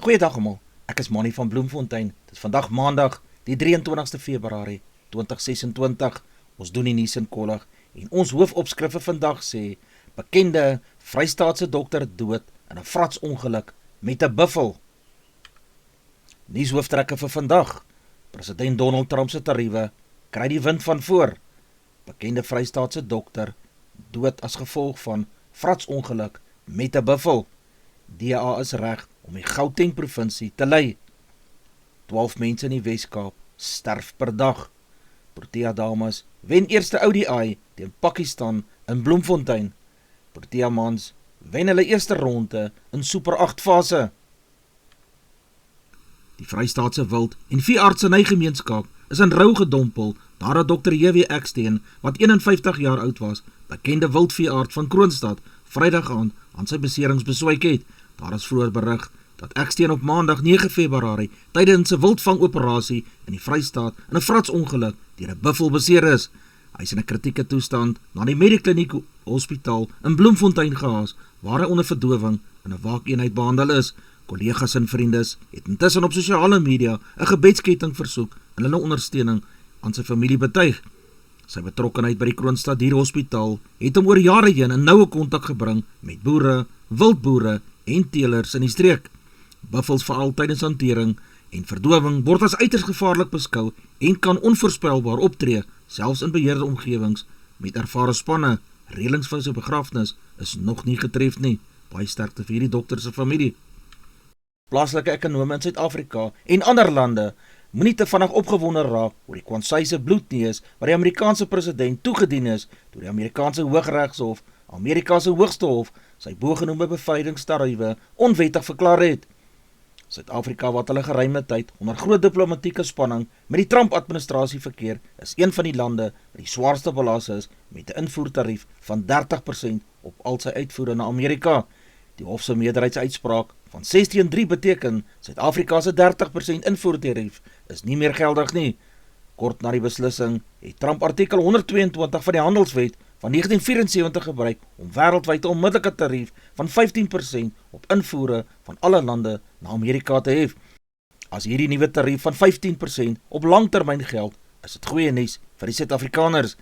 Goeiedag almal, ek is Mannie van Bloemfontein. Dit is vandag maandag, die 23ste Februarie 2026. Ons doen die nuus in kollig en ons hoofopskrifte vandag sê: bekende Vrystaatse dokter dood in 'n fratsongeluk met 'n buffel. Nuushooftrekke vir vandag: President Donald Trump se tariewe kry die wind van voor. Bekende Vrystaatse dokter dood as gevolg van fratsongeluk met 'n buffel. DA is reg om die Gauteng provinsie te lei. 12 mense in die Weskaap sterf per dag. Protea dames wen eerste ODI teen Pakistan in Bloemfontein. Protea mans wen hulle eerste ronde in Super 8 fase. Die Vrystaatse wild- en veeartsenygemeenskap is in rou gedompel nadat Dr. J.W. Eksteen, wat 51 jaar oud was, bekende wildveearts van Kroonstad, Vrydag aan sy beserings beswyk het. Daar is vroeër berig dat Eksteen op maandag 9 Februarie tydens 'n wildvangoperasie in die Vrystaat in 'n fratsongeluk deur 'n buffel beseer is. Hy is in 'n kritieke toestand na die Medikliniek Hospitaal in Bloemfontein gehaas, waar hy onder verdowing in 'n waakeenheid behandel is. Kollegas en vriendes het intussen op sosiale media 'n gebedsketting versoek en hulle ondersteuning aan sy familie betuig. Sy betrokkenheid by die Kroonstad Dierhospitaal het hom oor jare heen in noue kontak gebring met boere, wildboere en teelers in die streek. Buffels veral tydens hantering en verdowing word as uiters gevaarlik beskou en kan onvoorspelbaar optree, selfs in beheerde omgewings met ervare spanne. Reëlings vir sy begrafnis is nog nie getref nie. Baie sterkte vir hierdie dokter se familie. Plaaslike ekonome in Suid-Afrika en ander lande moenie te vinnig opgewonde raak oor die Kwansy bloedneus wat die Amerikaanse president toegedien is deur die Amerikaanse Hooggeregshof, Amerika se hoogste hof, sy bogenoemde beveiligingstariewe onwettig verklaar het. Suid-Afrika, wat hulle geruime tyd onder groot diplomatieke spanning met die Trump-administrasie verkeer, is een van die lande wat die swaarste belas is met 'n invoertarief van 30% op al sy uitvoere na Amerika. Die hof se meerderheidsuitspraak van 6-3 beteken Suid-Afrika se 30% invoertarief is nie meer geldig nie. Kort na die beslissing het Trump artikel 122 van die Handelswet van 1974 gebruik om wêreldwyd 'n onmiddellike tarief van 15% op invoere van alle lande na Amerika te hef. As hierdie nuwe tarief van 15% op langtermyn geld, is dit goeie nuus vir die Suid-Afrikaners.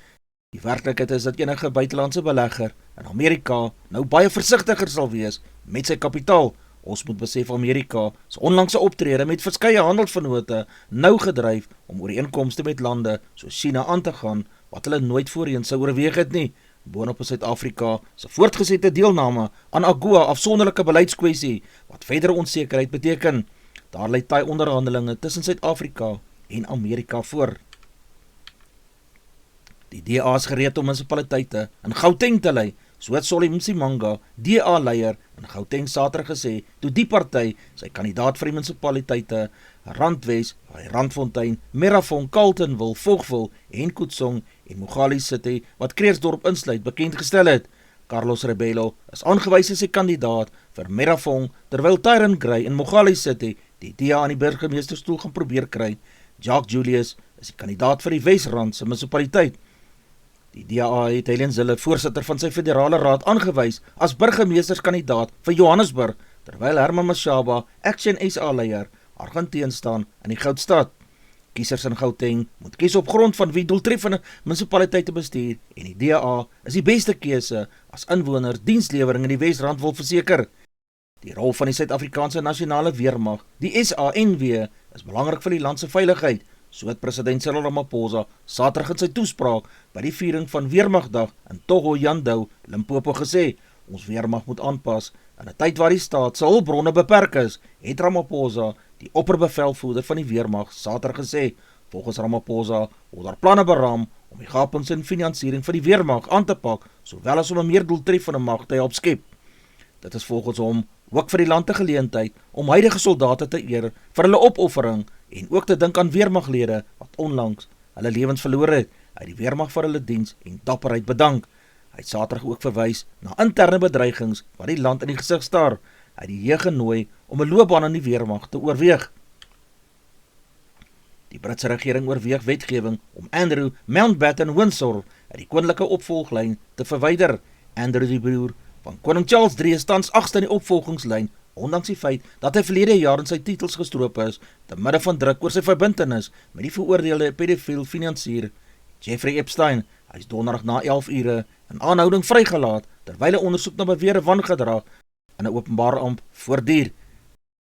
Die werklikheid is dat enige buitelandse belegger in Amerika nou baie versigtiger sal wees met sy kapitaal. Ons moet besef Amerika se onlangse optrede met verskeie handelsvennote nou gedryf om ooreenkomste met lande soos China aan te gaan wat hulle nooit voorheen sou oorweeg het nie. Boonop is Suid-Afrika se voortgesette deelname aan AGOA afsonderlike beleidskwessie wat verdere onsekerheid beteken. Daar lê taai onderhandelinge tussen Suid-Afrika en Amerika voor. Die DA is gereed om munisipaliteite in Gauteng te lei, so het Solly Msimanga, DA-leier in Gauteng Saterdag gesê, toe die party sy kandidaat vir die munisipaliteite Randwes, Randfontein, Merafong, Carletonville, Vogwil en Kutsong en Mogale City, wat Kreersdorp insluit, bekendgestel het. Carlos Rebelo is aangewys as sy kandidaat vir Merafong, terwyl Tyron Gray in Mogale City die DA aan die burgemeesterstoel gaan probeer kry. Jacques Julius is die kandidaat vir die Wesrandse munisipaliteit. Die DA het Helen Zille, voorsitter van sy federale raad, aangewys as burgemeesterskandidaat vir Johannesburg, terwyl Herman Mashaba, Action SA-leier, haar teenstaan in die Goudstad. Kiesers in Gauteng moet kies op grond van wie doeltreffende munisipaliteite bestuur en die DA is die beste keuse as inwoners dienslewering in die Wesrand wil verseker. Die rol van die Suid-Afrikaanse Nasionale Weermag, die SANW, is belangrik vir die land se veiligheid. So het president Cyril Ramaphosa Saterdag in sy toespraak by die viering van Weermagdag in Thohoyandou, Limpopo gesê: ons weermag moet aanpas in 'n tyd waar die staat se hulpbronne beperk is, het Ramaphosa, die opperbevelvoerder van die weermag, Saterdag gesê. Volgens Ramaphosa word daar planne beraam om die gapings in finansiering van die weermag aan te pak, sowel as om 'n meer doeltreffende mag te help skep. Dit is volgens hom ook vir die land 'n geleentheid om huidige soldate te eer vir hulle opoffering en ook te dink aan weermaglede wat onlangs hulle lewens verloor het. Hy die weermag vir hulle diens en dapperheid bedank. Hy het Saterdag ook verwys na interne bedreigings wat die land in die gesig staar. Hy het die jeug genooi om 'n loopbaan in die weermag te oorweeg. Die Britse regering oorweeg wetgewing om Andrew Mountbatten Windsor uit die koninklike opvolglyn te verwyder. Andrew die broer van koning Charles III is tans 8ste in die opvolgingslyn ondanks die feit dat hy verlede jaar in sy titels gestroop is, te midde van druk oor sy verbintenis met die veroordeelde pedofiel finansier Jeffrey Epstein. Hy is donderdag na 11 ure in aanhouding vrygelaat, terwyl 'n ondersoek na beweerde wangedrag in 'n openbare amp voortduur.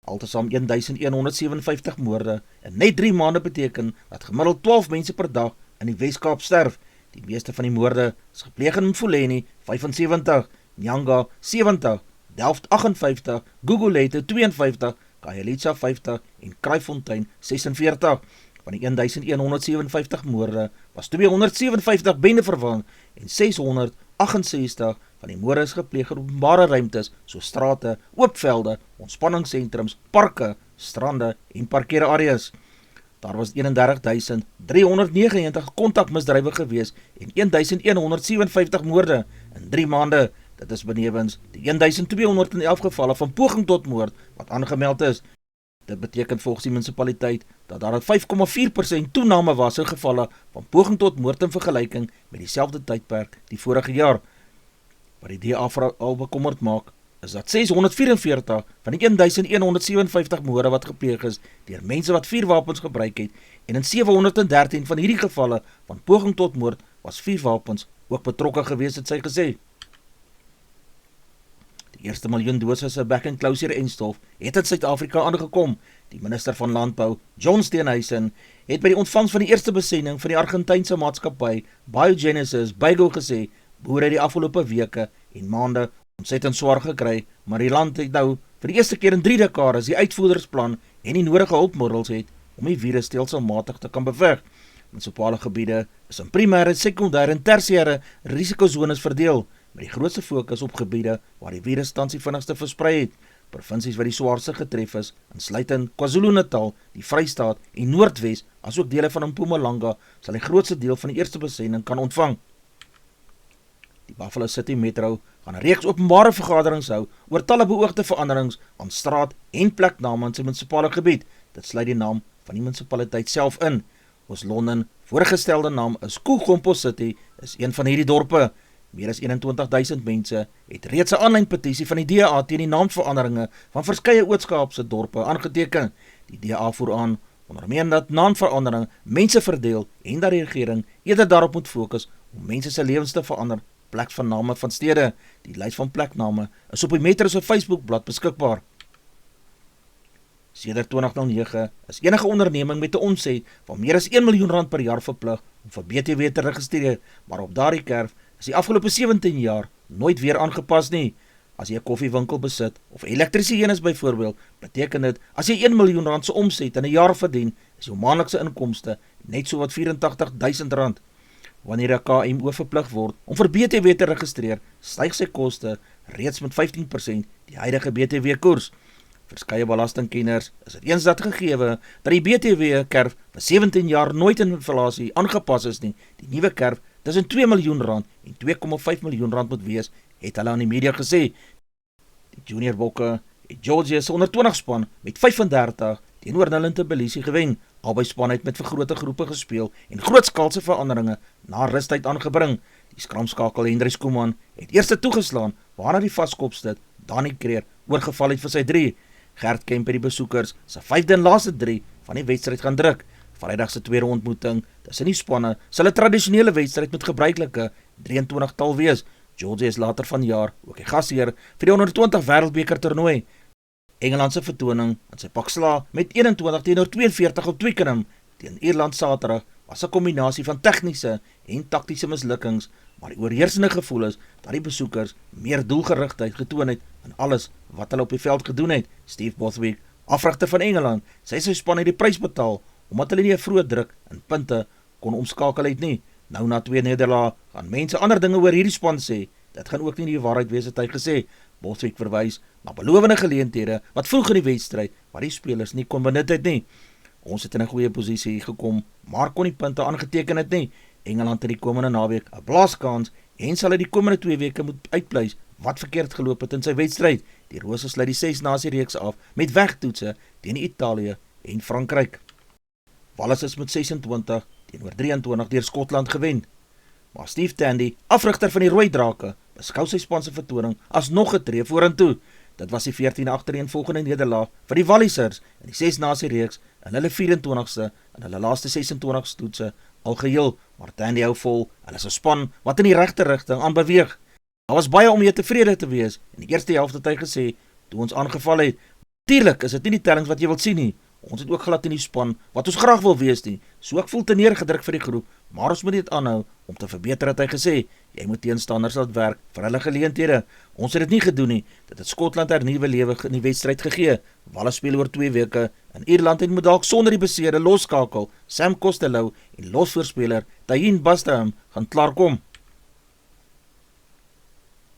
Altesaam 1157 moorde in net 3 maande beteken dat gemiddeld 12 mense per dag in die Wes-Kaap sterf. Die meeste van die moorde is gepleeg in Mfuleni 75, Nyanga 70, Delft 58, Gugulethu 52, Khayelitsha 50 en Kraaifontein 46. Van die 1157 moorde was 257 bendeverwant en 668 van die moorde is gepleeg in openbare ruimtes soos strate, oop velde, ontspanningssentrums, parke, strande en parkeerareas. Daar was 31.399 kontakmisdrywe gewees en 1.157 moorde in 3 maande. Dit is benewens die 1.211 gevalle van poging tot moord wat aangemeld is. Dit beteken volgens die munisipaliteit dat daar 'n 5,4% toename was in gevalle van poging tot moord in vergelyking met dieselfde tydperk die vorige jaar. Wat die DA al bekommerd maak, is dat 644 van die 1157 moorde wat gepleeg is deur mense wat vuurwapens gebruik het, en in 713 van hierdie gevalle van poging tot moord was vuurwapens ook betrokke gewees, het sy gesê. Die eerste miljoen dosisse back-and-closure-enstof het in Suid-Afrika aangekom. Die minister van Landbou, John Steenhuisen, het by die ontvangs van die eerste besending van die Argentynse maatskappy Biogenesis Bigo gesê, boere die afgelope weke en maande ontsettend swaar gekry, maar die land het nou vir die eerste keer in 3 dekades die uitvoerdersplan en die nodige hulpmiddels het om die virus stelselmatig te kan beveg. Munisipale gebiede is in primêre, sekondêre en tersiêre risikozones verdeel, met die grootste fokus op gebiede waar die virus tans die vinnigste versprei het. Provinsies wat die swaarste getref is, insluitend KwaZulu-Natal, die Vrystaat en Noordwes, asook dele van Mpumalanga, sal die grootste deel van die eerste besending kan ontvang. Die Buffalo City Metro gaan 'n reeks openbare vergaderings hou oor talle beoogde veranderings aan straat en plekname in sy munisipale gebied. Dit sluit die naam van die munisipaliteit self in. Ons Londen voorgestelde naam is Koegompo City, is een van hierdie dorpe. Meer as 21.000 mense het reeds 'n aanlyn petisie van die DA teen die naamveranderinge van verskeie Oos-Kaapse dorpe aangeteken. Die DA voer aan onder meer dat naamverandering mense verdeel en dat die regering eerder daarop moet fokus om mense se lewens te verander plek van name van stede. Die lys van plekname is op die Metro se Facebookblad beskikbaar. Sedert 2009 is enige onderneming met 'n omset van meer as 1 miljoen rand per jaar verplig om vir BTW te registreer, maar op daardie kerf is die afgelope 17 jaar nooit weer aangepas nie. As jy 'n koffiewinkel besit of elektriesien is byvoorbeeld, beteken dit as jy 1 miljoen rand se omset in 'n jaar verdien, is jou maandelikse inkomste net so wat R84.000. Wanneer 'n KMO verplig word om vir BTW te registreer, styg sy koste reeds met 15% die huidige BTW-koers. Verskeie belastingkenners is dit eens dat gegewe dat die BTW-kerf vir 17 jaar nooit in inflasie aangepas is nie. Die nuwe kerf tussen 2 miljoen rand en 2,5 miljoen rand moet wees, het hulle aan die media gesê. Die junior bokke het Georgia se onder 20 span met 35 teenoor hulle in Tbilisi gewen. Albei span het met vergrote groepe gespeel en grootskaalse veranderinge na rustyd aangebring. Die skramskakel Hendrik Koeman het eerste toegeslaan, waarna die vaskopstit Dani Kreer oorgeval het vir sy 3. Gert Kemp het die besoekers se 5de en laaste 3 van die wedstryd gaan druk. Vrydag se tweede ontmoeting tussen die spanne sal 'n tradisionele wedstryd met gebruikelike 23-tal wees. Georgia is later vanjaar ook die gasheer vir die 120 wêreldbeker toernooi. Engeland se vertoning in sy pak sla met 21-42 op Twickenham teen Ierland Saterdag was 'n kombinasie van tegniese en taktiese mislukkings, maar die oorheersende gevoel is dat die besoekers meer doelgerigtheid getoon het in alles wat hulle op die veld gedoen het. Steve Bothwick, afrigter van Engeland, sê sy span het die prys betaal omdat hulle nie 'n vroeë druk in punte kon omskakel het nie. Nou na 2 nederlae gaan mense ander dinge oor hierdie span sê. Dit gaan ook nie die waarheid wees, het hy gesê. Bothwick verwys na belowende geleenthede wat vroeg in die wedstryd waar die spelers nie kon benut het nie. Ons het in 'n goeie posisie gekom, maar kon die punte aangeteken het nie. Engeland het die komende naweek 'n blaaskans en sal hy die komende 2 weke moet uitpleis wat verkeerd geloop het in sy wedstryd. Die Rose sluit die 6-nasie reeks af met wegtoetse teen Italië en Frankryk. Wales is met 26 teenoor 23 deur Skotland gewen. Maar Steve Tandy, afrigter van die Rooi Drake, beskou sy span se vertoning as nog 'n tree vorentoe. Dit was die 14de agtereenvolgende nederlaag vir die Wallisers in die 6-nasie reeks in hulle 24ste en hulle laaste 26 toetse algeheel, maar Tandy hou vol, hulle is 'n span wat in die regte rigting aanbeweeg. Daar was baie om mee tevrede te wees. In die eerste helfte het hy gesê, toe ons aangeval het, tuurlik is dit nie die tellings wat jy wil sien nie. Ons het ook glad in die span wat ons graag wil wees nie. So ek voel te neergedruk vir die groep, maar ons moet dit aanhou om te verbeter, het hy gesê. Jy moet teenstanders laat werk vir hulle geleenthede. Ons het dit nie gedoen nie. Dit het Skotland hernuwe lewe in die wedstryd gegee. Wallis speel oor 2 weke in Ierland en moet dalk sonder die beseerde loskakel Sam Costello en losvoorspeler Tahin Bastaham gaan klaarkom.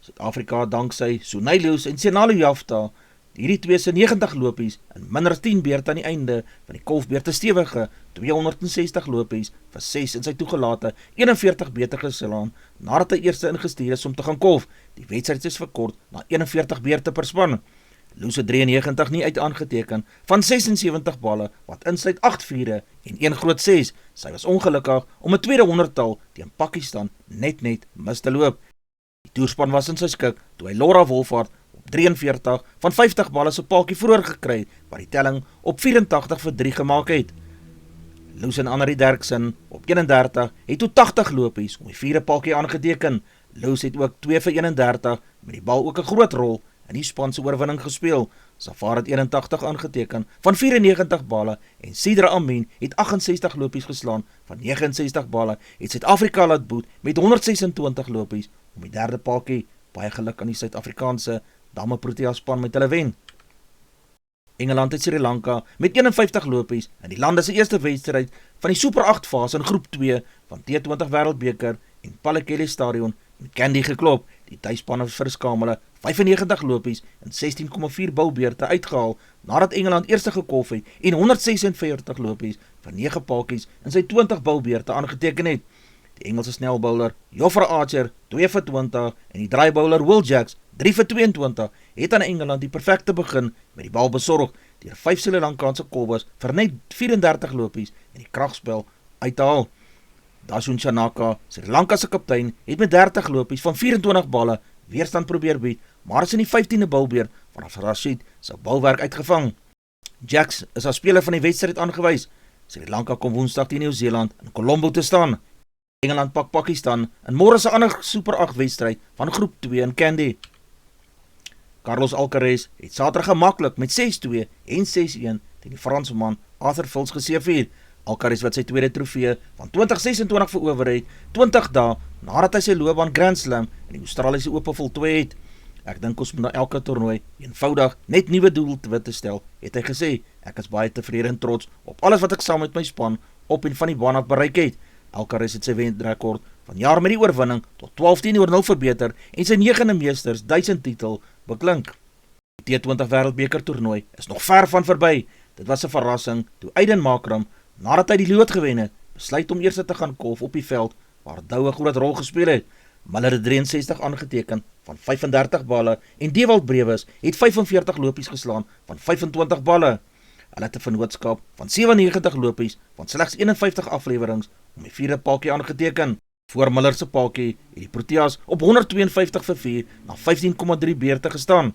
Suid-Afrika danksy Sunay Lous en Senalo Jafta, hierdie twee se 90 lopies in minder as 10 beurte aan die einde van die kolfbeurte stewige 260 lopies vir 6 in sy toegelate 41 beurte geslaan nadat hy eerste ingestuur is om te gaan kolf. Die wedstryd is verkort na 41 beurte per span. Lous het 93 nie uit aangeteken van 76 balle wat insluit 8 vierde en 1 groot 6. Sy was ongelukkig om 'n tweede 100-tal teen Pakistan net mis te loop. Die toerspan was in sy skik toe hy Laura Wolfhard op 43 van 50 balle se paaltjie vroeër gekry, wat die telling op 84 vir 3 gemaak het. Lous en Annelie Derksen op 31 het toe 80 lopies om die 4de paaltjie aangeteken. Lous het ook 2 vir 31 met die bal ook 'n groot rol in die span se oorwinning gespeel. Safar het 81 aangeteken van 94 balle en Sidra Amin het 68 lopies geslaan van 69 balle. Het Suid-Afrika laat boet met 126 lopies om die 3de paaltjie. Baie geluk aan die Suid-Afrikaanse Dame Protea span met hulle wen. Engeland het Sri Lanka met 51 lopies in die lande se eerste wedstryd van die Super 8 fase in groep 2 van T20 Wêreldbeker en Pallekele Stadion in Kandy geklop. Die tuisspanne verskamele 95 lopies en 16,4 boubeurte uitgehaal nadat Engeland eerste gekolf het en 146 lopies vir 9 paaltjies in sy 20 boubeurte aangeteken het. Die Engelse snelbouler Jofra Archer 2 vir 20 en die draaibouler Will Jacks 3 vir 22 het aan Engeland die perfekte begin met die bal besorg deur 5 Sri Lankaanse kolbers vir net 34 lopies en die kragspel uit te haal. Dasun Shanaka, Sri Lanka se kaptein, het met 30 lopies van 24 balle weerstand probeer bied, maar is in die 15de boubeurt vanaf Rashid se bouwerk uitgevang. Jacks is as speler van die wedstryd aangewys. Sri Lanka kom Woensdag teen Nieu-Seeland in Colombo te staan. Engeland pak Pakistan in môre se ander Super 8 wedstryd van groep 2 in Kandy. Carlos Alcaraz het Saterdag gemaklik met 6-2 en 6-1 teen die Fransman Arthur Fils geseëvier. Alcaraz wat sy tweede trofee van 2026 verower het, 20 dae nadat hy sy loopbaan Grand Slam in die Australiese Ope voltooi het. Ek dink ons moet na elke toernooi eenvoudig net nuwe doelwitte stel, het hy gesê. Ek is baie tevrede en trots op alles wat ek saam met my span op en van die baan af bereik het. Alcaraz het sy wenrekord van jaar met die oorwinning tot 12-0 verbeter en sy 9de meesters 1000 titel beklink. Die T20 Wêreldbeker toernooi is nog ver van verby. Dit was 'n verrassing toe Aiden Markram, nadat hy die lood gewen het, besluit om eers te gaan kolf op die veld waar Douwe 'n groot rol gespeel het. Miller het 63 aangeteken van 35 balle en Dewald Brewes het 45 lopies geslaan van 25 balle. Hulle het 'n vennootskap van 97 lopies van slegs 51 aflewerings om die 4de paaltjie aangeteken. Voor Miller se paaltjie het die Proteas op 152 vir 4 na 15,3 beurte gestaan.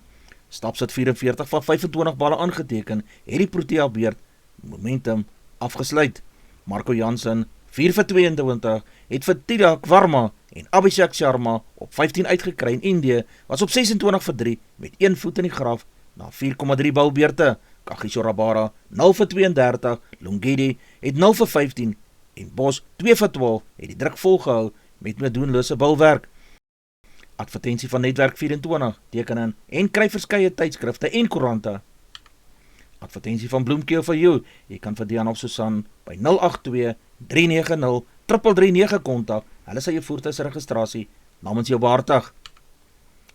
Staps het 44 van 25 balle aangeteken, het die Protea beurt momentum afgesluit. Marco Jansen 4 vir 22 het vir Tilak Varma en Abhishek Sharma op 15 uitgekry en Indië was op 26 vir 3 met 1 voet in die graf na 4,3 boubeurte. Kagiso Rabada 0 vir 32, Longedi het 0 vir 15 en Bos 2 vir 12 het die druk volgehou met meedoenlose bulwerk. Advertensie van Netwerk 24 teken in en kry verskeie tydskrifte en koerante. Advertensie van Bloemkeel vir jou. Jy kan vir Dian of Susan by 082 390 3339 kontak. Hulle sal jou voertuigregistrasie namens jou behartig.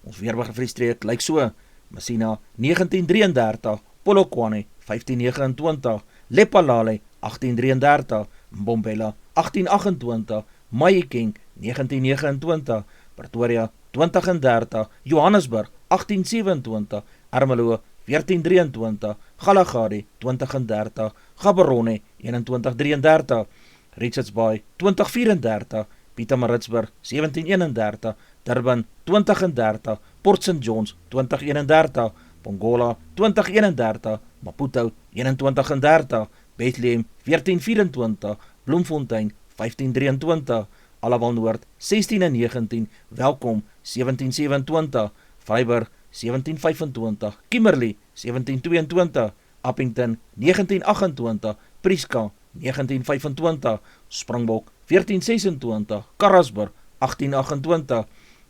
Ons weerberig vir die streek lyk so: Messina 1933, Polokwane 1529, Lephalale 1833, Mbombela 1828, Mahikeng 1929, Pretoria 2030, Johannesburg 1827, Ermelo 1423, Galagadi 2030, Gaborone 2133, Richards Bay 2034, Pietermaritzburg 1731, Durban 2030, Port St Johns 2031, Pongola 2031, Maputo 2130, Bethlehem 1424, Bloemfontein 1523, Alawal Noord 16 en 19, Welkom 1727, Vryburg 1725, Kimberley 1722, Appington 1928, Prieska 1925, Springbok 1426, Karasburg 1828,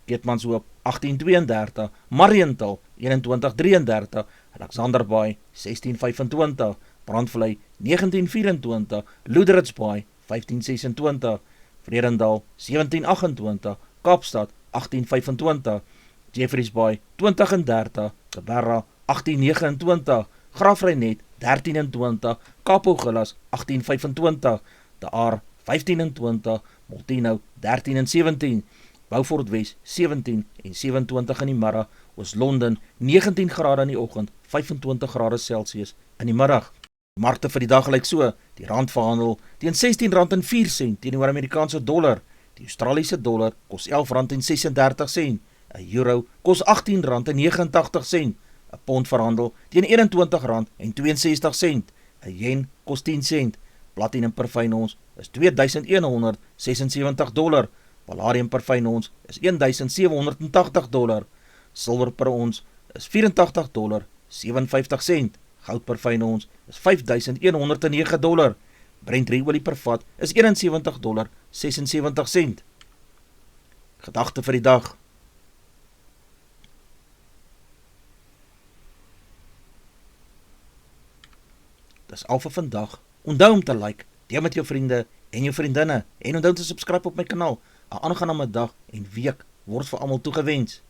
Keetmanshoop 1832, Mariental 2133, Alexanderbaai 1625, Brandvlei 1924, Loederitsbaai 1526, Vredendal 1728, Kaapstad 1825, Jeffreysbaai 2030, Kaberra 1829, Graafrenet 1320, Kaapogillas 1825, De Aar 1520, Molteno 13 en 17, Beaufort Wes 17 en 27 in die middag, Oos-London 19 grade in die oggend, 25 grade Celsius in die middag. Die markte vir die dag lyk so: die rand verhandel teen R16.04 teenoor Amerikaanse dollar, die Australiese dollar kos R11.36, 'n euro kos R18.89, 'n pond verhandel teen R21.62, 'n yen kos 10 sent, platinum per fyn ons is $2,176, palladium per fyn ons is $1,780, silwer per ons is $84.57, goud per fyn ons is $5,109, Brent olie per vat is $71.76. Gedagte vir die dag. Dis al vir vandag. Onthou om te like, deel met jou vriende en jou vriendinne, en onthou te subscribe op my kanaal. 'n aangename dag en week word vir almal toegewens.